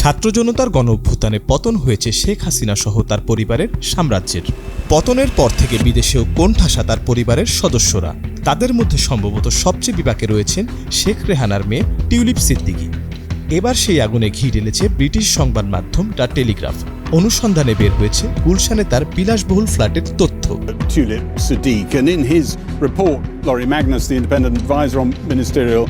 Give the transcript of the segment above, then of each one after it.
ছাত্র জনতার গণঅভ্যুত্থানে পতন হয়েছে শেখ হাসিনা সহ তার পরিবারের সাম্রাজ্যের। পতনের পর থেকে বিদেশেও কোণঠাসা তার পরিবারের সদস্যরা। তাদের মধ্যে সম্ভবত সবচেয়ে বিপাকে রয়েছেন শেখ রেহানার মেয়ে টিউলিপ সিদ্দিকী। এবার সেই আগুনে ঘি ঢেলেছে ব্রিটিশ সংবাদ মাধ্যম দ্য টেলিগ্রাফ। অনুসন্ধানে বের হয়েছে গুলশানে তার বিলাসবহুল ফ্ল্যাটের তথ্য। Tulip Siddiq, and in his report, Laurie Magnus, the independent advisor on ministerial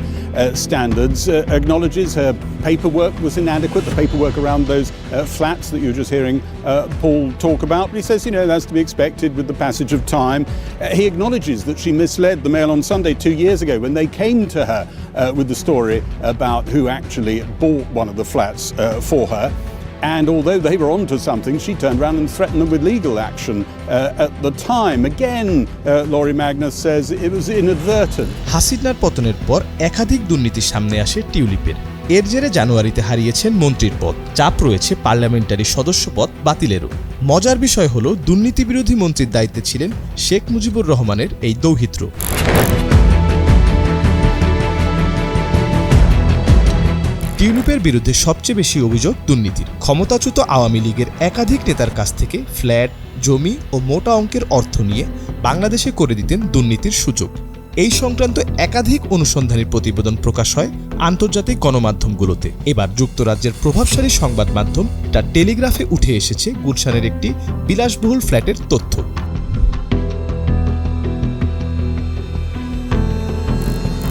standards, acknowledges her paperwork was inadequate, the paperwork around those flats that you were just hearing Paul talk about. But he says, that's to be expected with the passage of time. He acknowledges that she misled the Mail on Sunday 2 years ago when they came to her with the story about who actually bought one of the flats for her. And although they were onto something, she turned around and threatened them with legal action at the time. Again, Laurie Magnus says it was inadvertent. হাসিনার পতনের পর একাধিক দুর্নীতির সামনে আসে টিউলিপের। এর জেরে জানুয়ারিতে হারিয়েছেন মন্ত্রীর পদ। চাপ রয়েছে পার্লামেন্টারি সদস্য পদ বাতিলেরও। মজার বিষয় হলো দুর্নীতি বিরোধী মন্ত্রীর দায়িত্বে ছিলেন শেখ মুজিবুর রহমানের এই দৌহিত্র। টিউলিপের বিরুদ্ধে সবচেয়ে বেশি অভিযোগ দুর্নীতির। ক্ষমতাচ্যুত আওয়ামী লীগের একাধিক নেতার কাছ থেকে ফ্ল্যাট, জমি ও মোটা অঙ্কের অর্থ নিয়ে বাংলাদেশে করে দিতেন দুর্নীতির সুযোগ। এই সংক্রান্ত একাধিক অনুসন্ধানী প্রতিবেদন প্রকাশ হয় আন্তর্জাতিক গণমাধ্যমগুলোতে। এবার যুক্তরাজ্যের প্রভাবশালী সংবাদ মাধ্যম দ্য টেলিগ্রাফে উঠে এসেছে গুলশানের একটি বিলাসবহুল ফ্ল্যাটের তথ্য।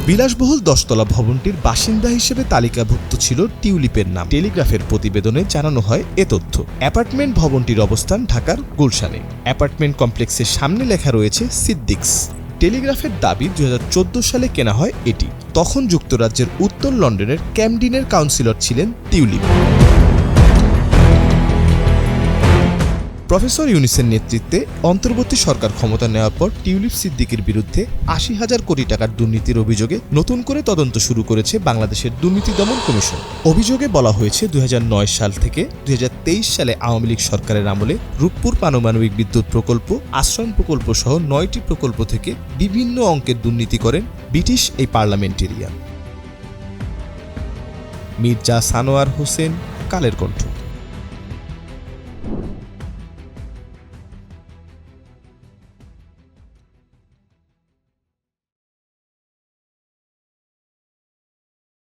বিলাসবহুল 10তলা ভবনটির বাসিন্দা হিসেবে তালিকাভুক্ত ছিল টিউলিপের নাম। টেলিগ্রাফের প্রতিবেদনে জানানো হয় এ তথ্য। অ্যাপার্টমেন্ট ভবনটির অবস্থান ঢাকার গুলশানে। অ্যাপার্টমেন্ট কমপ্লেক্সের সামনে লেখা রয়েছে সিদ্দিকস। টেলিগ্রাফের দাবি 2014 সালে কেনা হয় এটি। তখন যুক্তরাজ্যের উত্তর লন্ডনের ক্যামডিনের কাউন্সিলর ছিলেন টিউলিপ। প্রফেসর ইউনূসের নেতৃত্বে অন্তর্বর্তী সরকার ক্ষমতা নেওয়ার পর টিউলিপ সিদ্দিকীর বিরুদ্ধে 80,000 কোটি টাকার দুর্নীতির অভিযোগে নতুন করে তদন্ত শুরু করেছে বাংলাদেশের দুর্নীতি দমন কমিশন। অভিযোগে বলা হয়েছে 2009 সাল থেকে 2023 সালে আওয়ামী লীগ সরকারের আমলে রূপপুর পারমাণবিক বিদ্যুৎ প্রকল্প, আশ্রয়ণ প্রকল্প সহ 9টি প্রকল্প থেকে বিভিন্ন অঙ্কের দুর্নীতি করেন ব্রিটিশ এই পার্লামেন্টেরিয়ান। মির্জা সানোয়ার হোসেন, কালের কণ্ঠ।